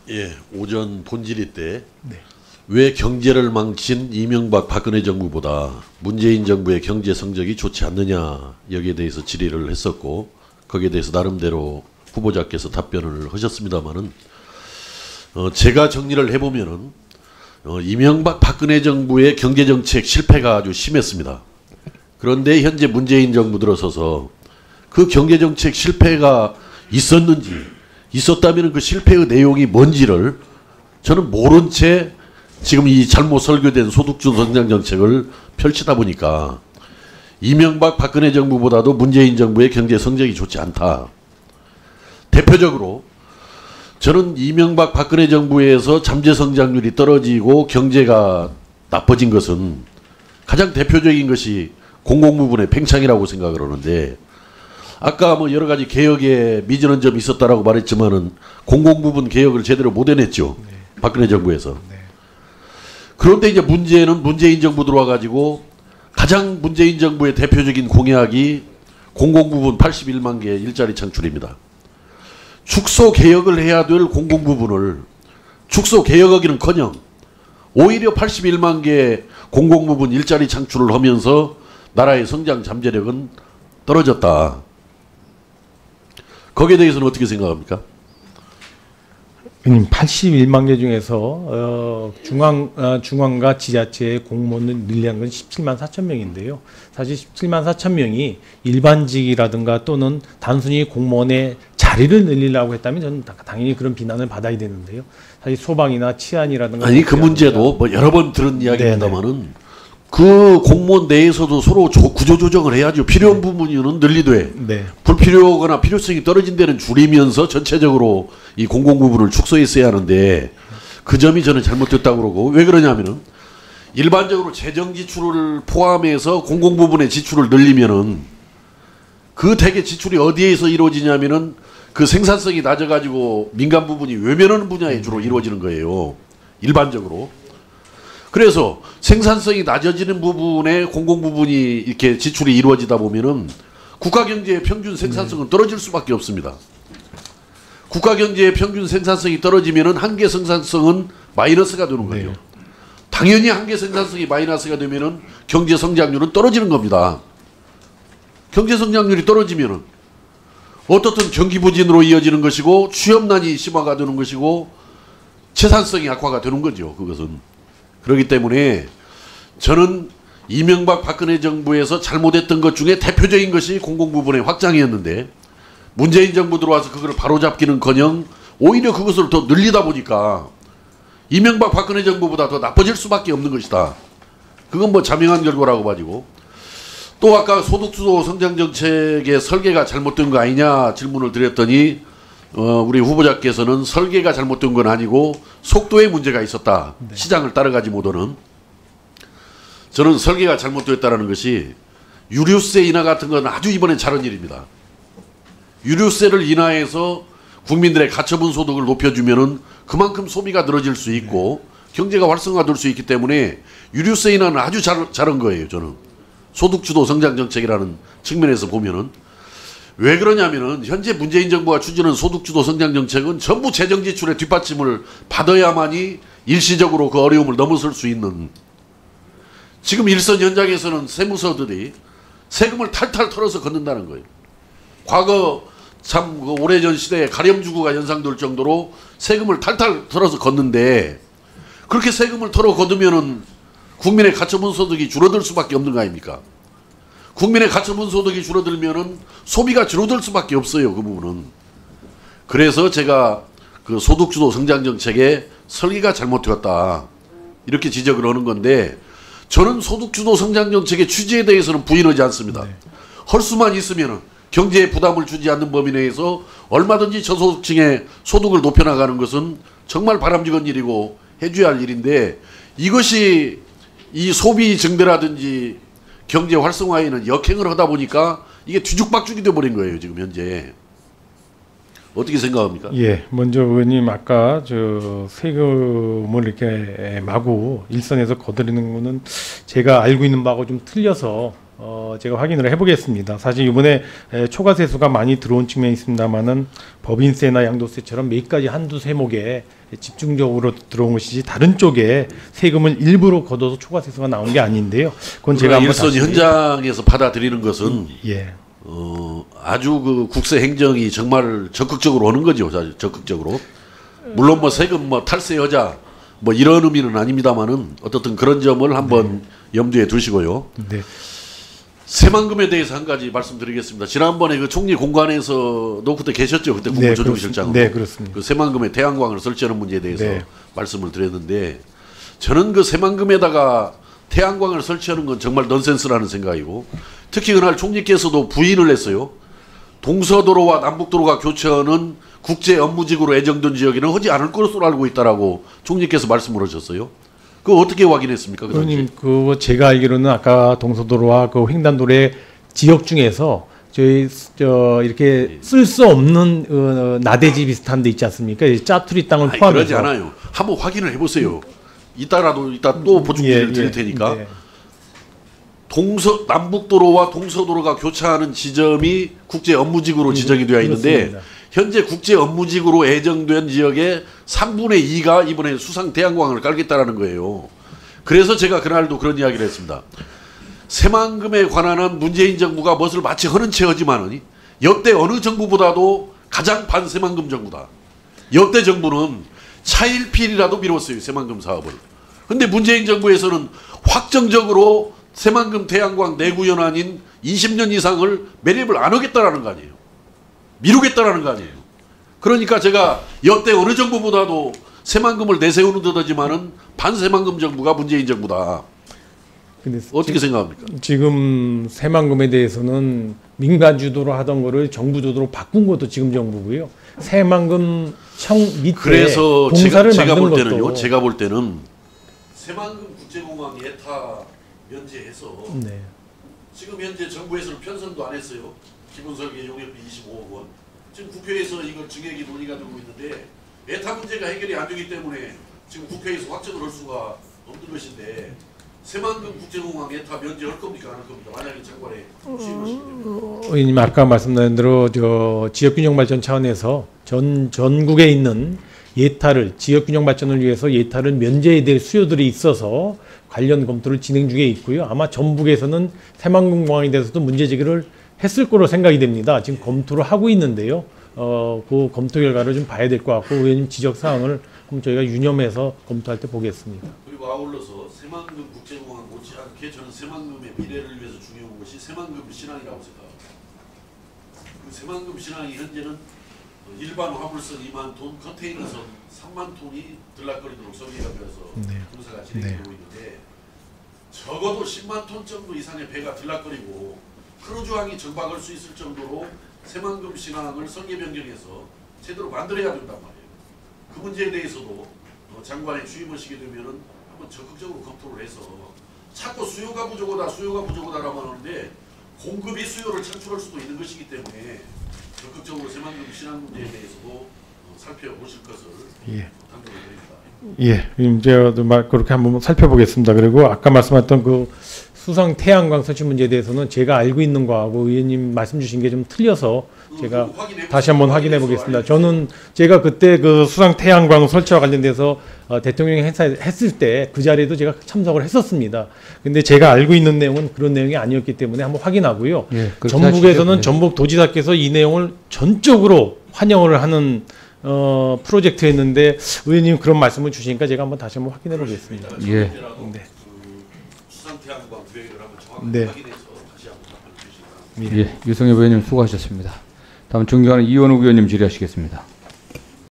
예, 오전 본질의 때 네. 왜 경제를 망친 이명박 박근혜 정부보다 문재인 정부의 경제 성적이 좋지 않느냐 여기에 대해서 질의를 했었고 거기에 대해서 나름대로 후보자께서 답변을 하셨습니다마는 제가 정리를 해보면은 이명박 박근혜 정부의 경제정책 실패가 아주 심했습니다. 그런데 현재 문재인 정부 들어서서 그 경제정책 실패가 있었는지 있었다면 그 실패의 내용이 뭔지를 저는 모른 채 지금 이 잘못 설계된 소득주 성장 정책을 펼치다 보니까 이명박 박근혜 정부보다도 문재인 정부의 경제 성적이 좋지 않다. 대표적으로 저는 이명박 박근혜 정부에서 잠재 성장률이 떨어지고 경제가 나빠진 것은 가장 대표적인 것이 공공부문의 팽창이라고 생각을 하는데, 아까 뭐 여러 가지 개혁에 미진한 점이 있었다라고 말했지만은 공공부문 개혁을 제대로 못 해냈죠. 네. 박근혜 정부에서. 네. 그런데 이제 문제는 문재인 정부 들어와 가지고 가장 문재인 정부의 대표적인 공약이 공공부문 81만 개 일자리 창출입니다. 축소 개혁을 해야 될 공공부문을 축소 개혁하기는커녕 오히려 81만 개 공공부문 일자리 창출을 하면서 나라의 성장 잠재력은 떨어졌다. 거기에 대해서는 어떻게 생각합니까? 81만 개 중에서 중앙과 지자체의 공무원을 늘리는 건 17만 4천 명인데요. 사실 17만 4천 명이 일반직이라든가 또는 단순히 공무원의 자리를 늘리려고 했다면 저는 당연히 그런 비난을 받아야 되는데요. 사실 소방이나 치안이라든가 아니 그 문제도 뭐 여러 번 들은 이야기입니다만은 그 공무원 내에서도 서로 구조조정을 해야죠. 필요한 부분은 늘리되 네. 불필요하거나 필요성이 떨어진 데는 줄이면서 전체적으로 이 공공부문을 축소했어야 하는데 그 점이 저는 잘못됐다고 그러고, 왜 그러냐면은 일반적으로 재정 지출을 포함해서 공공부문의 지출을 늘리면은 그 대개 지출이 어디에서 이루어지냐면은 그 생산성이 낮아가지고 민간 부분이 외면하는 분야에 주로 이루어지는 거예요. 일반적으로. 그래서 생산성이 낮아지는 부분에 공공부문이 이렇게 지출이 이루어지다 보면은 국가경제의 평균 생산성은 떨어질 수밖에 없습니다. 국가경제의 평균 생산성이 떨어지면은 한계 생산성은 마이너스가 되는 거예요. 네. 당연히 한계 생산성이 마이너스가 되면은 경제 성장률은 떨어지는 겁니다. 경제 성장률이 떨어지면은 어떻든 경기 부진으로 이어지는 것이고 취업난이 심화가 되는 것이고 채산성이 악화가 되는 거죠. 그것은. 그렇기 때문에 저는 이명박 박근혜 정부에서 잘못했던 것 중에 대표적인 것이 공공부문의 확장이었는데 문재인 정부 들어와서 그걸 바로잡기는커녕 오히려 그것을 더 늘리다 보니까 이명박 박근혜 정부보다 더 나빠질 수밖에 없는 것이다. 그건 뭐 자명한 결과라고 봐지고, 또 아까 소득주도 성장정책의 설계가 잘못된 거 아니냐 질문을 드렸더니 우리 후보자께서는 설계가 잘못된 건 아니고 속도에 문제가 있었다. 네. 시장을 따라가지 못하는. 저는 설계가 잘못됐다는 것이 유류세 인하 같은 건 아주 이번에 잘한 일입니다. 유류세를 인하해서 국민들의 가처분 소득을 높여주면은 그만큼 소비가 늘어질 수 있고 경제가 활성화될 수 있기 때문에 유류세 인하는 아주 잘한 거예요. 저는 소득주도 성장정책이라는 측면에서 보면은. 왜 그러냐면은 현재 문재인 정부가 추진하는 소득주도 성장정책은 전부 재정지출의 뒷받침을 받아야만이 일시적으로 그 어려움을 넘어설 수 있는, 지금 일선 현장에서는 세무서들이 세금을 탈탈 털어서 걷는다는 거예요. 과거 참 그 오래전 시대에 가렴주구가 연상될 정도로 세금을 탈탈 털어서 걷는데, 그렇게 세금을 털어 걷으면은 국민의 가처분 소득이 줄어들 수밖에 없는 거 아닙니까? 국민의 가처분 소득이 줄어들면은 소비가 줄어들 수밖에 없어요. 그 부분은. 그래서 제가 그 소득주도 성장정책의 설계가 잘못되었다 이렇게 지적을 하는 건데, 저는 소득주도 성장정책의 취지에 대해서는 부인하지 않습니다. 네. 할 수만 있으면은 경제에 부담을 주지 않는 범위 내에서 얼마든지 저소득층의 소득을 높여나가는 것은 정말 바람직한 일이고 해줘야 할 일인데, 이것이 이 소비 증대라든지 경제 활성화에는 역행을 하다 보니까 이게 뒤죽박죽이 돼버린 거예요. 지금 현재. 어떻게 생각합니까? 예, 먼저 의원님 아까 저 세금을 이렇게 마구 일선에서 거두는 거는 제가 알고 있는 바하고 좀 틀려서 제가 확인을 해보겠습니다. 사실 이번에 초과 세수가 많이 들어온 측면이 있습니다만은 법인세나 양도세처럼 몇 가지 한두 세목에 집중적으로 들어온 것이지 다른 쪽에 세금을 일부러 걷어서 초과 세수가 나온 게 아닌데요. 그건 제가 한번 일선 현장에서 받아들이는 것은 예. 아주 그 국세 행정이 정말 적극적으로 오는 거죠. 적극적으로. 물론 뭐 세금 뭐 탈세하자 뭐 이런 의미는 아닙니다만은 어떻든 그런 점을 한번 염두에 두시고요. 네. 새만금에 대해서 한 가지 말씀드리겠습니다. 지난번에 그 총리 공관에서도 그때 계셨죠. 그때 국무조정실장으로. 네, 그렇습니다. 그 새만금에 태양광을 설치하는 문제에 대해서 네. 말씀을 드렸는데 저는 그 새만금에다가 태양광을 설치하는 건 정말 넌센스라는 생각이고 특히 그날 총리께서도 부인을 했어요. 동서도로와 남북도로가 교차하는 국제 업무지구로 애정된 지역에는 하지 않을 것으로 알고 있다라고 총리께서 말씀을 하셨어요. 그거 어떻게 확인했습니까? 그 의원님, 그 제가 알기로는 아까 동서도로와 그 횡단도로의 지역 중에서 저희 이렇게 쓸 수 없는 나대지 비슷한 데 있지 않습니까? 짜투리 땅을 포함해서. 그러지 않아요. 한번 확인을 해보세요. 이따 또 보충기를 드릴 테니까. 네. 남북도로와 동서도로가 교차하는 지점이 국제 업무지구로 지정이 되어 있는데 그렇습니다. 현재 국제 업무지구로 애정된 지역의 3분의 2가 이번에 수상 태양광을 깔겠다라는 거예요. 그래서 제가 그날도 그런 이야기를 했습니다. 새만금에 관한 문재인 정부가 무엇을 마치 하는 채 하지만은 역대 어느 정부보다도 가장 반새만금 정부다. 역대 정부는 차일피일이라도 미뤘어요. 새만금 사업을. 근데 문재인 정부에서는 확정적으로 새만금 태양광 내구 연한인 20년 이상을 매립을 안 하겠다라는 거 아니에요. 미루겠다라는 거 아니에요. 그러니까 제가 역대 어느 정부보다도 새만금을 내세우는 듯하지만은 반새만금 정부가 문재인 정부다. 근데 어떻게 생각합니까? 지금 새만금에 대해서는 민간 주도로 하던 거를 정부 주도로 바꾼 것도 지금 정부고요. 새만금 청 밑에 그래서 공사를 제가 볼 만든 때는요. 것도 제가 볼 때는 새만금 국제공항 예타 면제해서 네. 지금 현재 정부에서는 편성도 안 했어요. 기본설계 용역비 25억 원. 지금 국회에서 이걸 증액이 논의가 되고 있는데 예타 문제가 해결이 안 되기 때문에 지금 국회에서 확정을 할 수가 없는 것인데 새만금 국제공항 예타 면제할 겁니까 안 할 겁니까? 만약에 장관에 취임하시면 의원님 아까 말씀드린 대로 지역균형 발전 차원에서 전국에 있는 예타를 지역균형 발전을 위해서 예타를 면제해야 될 수요들이 있어서 관련 검토를 진행 중에 있고요. 아마 전북에서는 새만금 공항에 대해서도 문제 제기를 했을 거로 생각이 됩니다. 지금 검토를 하고 있는데요. 그 검토 결과를 좀 봐야 될 것 같고 의원님 지적 사항을 한번 저희가 유념해서 검토할 때 보겠습니다. 그리고 아울러서 새만금 국제공항 못지않게 저는 새만금의 미래를 위해서 중요한 것이 새만금 신항이라고 생각합니다. 그 새만금 신항이 현재는 일반 화물선 2만 톤, 컨테이너선 3만 톤이 들락거리도록 설계가 되어서 공사가 진행되고 있는데 적어도 10만 톤 정도 이상의 배가 들락거리고 크루즈항이 정박할 수 있을 정도로 새만금 신항을 설계 변경해서 제대로 만들어야 된단 말이에요. 그 문제에 대해서도 장관에 취임하시게 되면은 한번 적극적으로 검토를 해서 자꾸 수요가 부족하다라고 하는데 공급이 수요를 창출할 수도 있는 것이기 때문에 적극적으로 새만금 신항 문제에 대해서도 살펴보실 것을 당부를 드립니다. 예, 제가 그렇게 한번 살펴보겠습니다. 그리고 아까 말씀하셨던 그 수상 태양광 설치 문제에 대해서는 제가 알고 있는 거하고 의원님 말씀 주신 게 좀 틀려서 제가 다시 한번 확인해 보겠습니다. 저는 제가 그때 그 수상 태양광 설치와 관련돼서 대통령이 했을 때 그 자리에도 제가 참석을 했었습니다. 근데 제가 알고 있는 내용은 그런 내용이 아니었기 때문에 한번 확인하고요. 전북에서는 전북 도지사께서 이 내용을 전적으로 환영을 하는 프로젝트였는데 의원님 그런 말씀을 주시니까 제가 한번 다시 한번 확인해 보겠습니다. 네. 수상 태양광 계획을 한번 정확하게 확인해서 다시 한번 답변 주시기 바랍니다. 유성엽 의원님 수고하셨습니다. 다음 존경하는 이원욱 의원님 질의하시겠습니다.